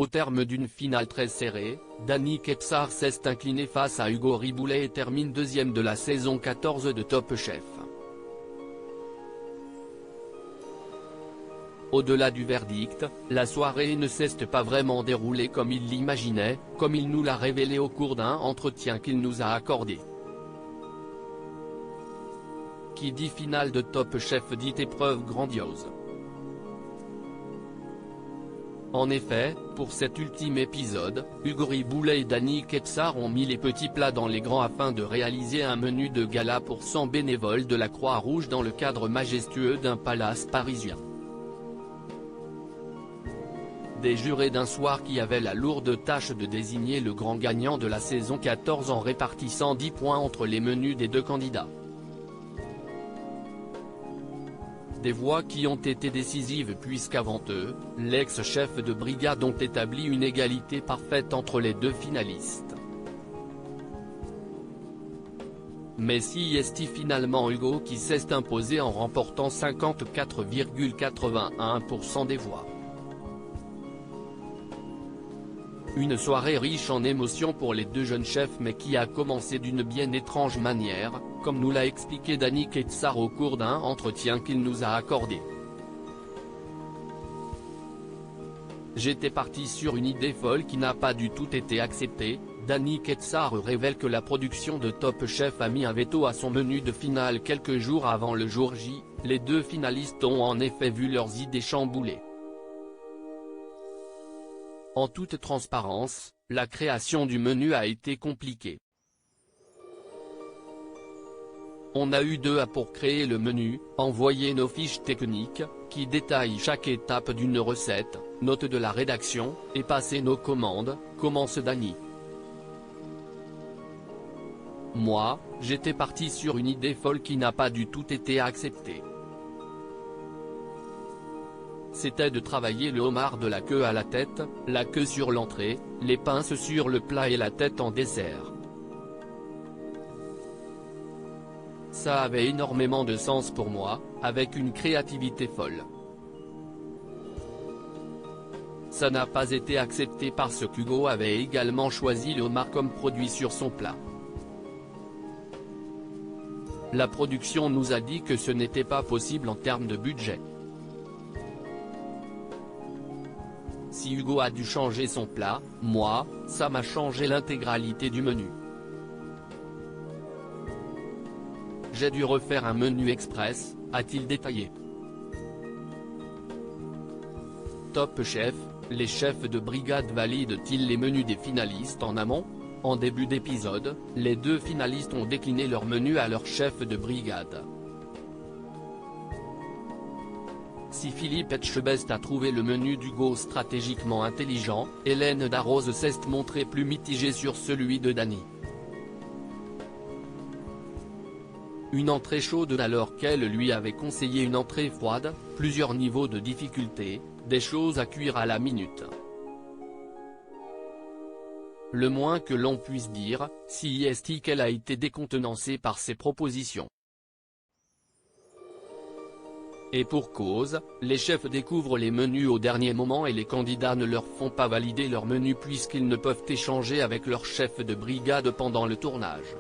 Au terme d'une finale très serrée, Danny Kepsar s'est incliné face à Hugo Riboulet et termine deuxième de la saison 14 de Top Chef. Au-delà du verdict, la soirée ne s'est pas vraiment déroulée comme il l'imaginait, comme il nous l'a révélé au cours d'un entretien qu'il nous a accordé. Qui dit finale de Top Chef dit épreuve grandiose. En effet, pour cet ultime épisode, Hugo Riboulet et Danny Kepsar ont mis les petits plats dans les grands afin de réaliser un menu de gala pour 100 bénévoles de la Croix-Rouge dans le cadre majestueux d'un palace parisien. Des jurés d'un soir qui avaient la lourde tâche de désigner le grand gagnant de la saison 14 en répartissant 10 points entre les menus des deux candidats. Des voix qui ont été décisives puisqu'avant eux, l'ex-chef de brigade ont établi une égalité parfaite entre les deux finalistes. Mais si est finalement Hugo qui s'est imposé en remportant 54,81% des voix. Une soirée riche en émotions pour les deux jeunes chefs mais qui a commencé d'une bien étrange manière, comme nous l'a expliqué Danny Kepsar au cours d'un entretien qu'il nous a accordé. J'étais parti sur une idée folle qui n'a pas du tout été acceptée. Danny Kepsar révèle que la production de Top Chef a mis un veto à son menu de finale quelques jours avant le jour J, les deux finalistes ont en effet vu leurs idées chamboulées. En toute transparence, la création du menu a été compliquée. On a eu 2 heures pour créer le menu, envoyer nos fiches techniques, qui détaillent chaque étape d'une recette, note de la rédaction, et passer nos commandes, commence Danny. Moi, j'étais parti sur une idée folle qui n'a pas du tout été acceptée. C'était de travailler le homard de la queue à la tête, la queue sur l'entrée, les pinces sur le plat et la tête en dessert. Ça avait énormément de sens pour moi, avec une créativité folle. Ça n'a pas été accepté parce qu'Hugo avait également choisi le homard comme produit sur son plat. La production nous a dit que ce n'était pas possible en termes de budget. Si Hugo a dû changer son plat, moi, ça m'a changé l'intégralité du menu. J'ai dû refaire un menu express, a-t-il détaillé. Top Chef, les chefs de brigade valident-ils les menus des finalistes en amont? En début d'épisode, les deux finalistes ont décliné leur menu à leur chef de brigade. Si Philippe Etchebest a trouvé le menu d'Hugo stratégiquement intelligent, Hélène Darroze s'est montrée plus mitigée sur celui de Danny. Une entrée chaude alors qu'elle lui avait conseillé une entrée froide, plusieurs niveaux de difficulté, des choses à cuire à la minute. Le moins que l'on puisse dire, si est qu'elle a été décontenancée par ses propositions. Et pour cause, les chefs découvrent les menus au dernier moment et les candidats ne leur font pas valider leur menu puisqu'ils ne peuvent échanger avec leur chef de brigade pendant le tournage.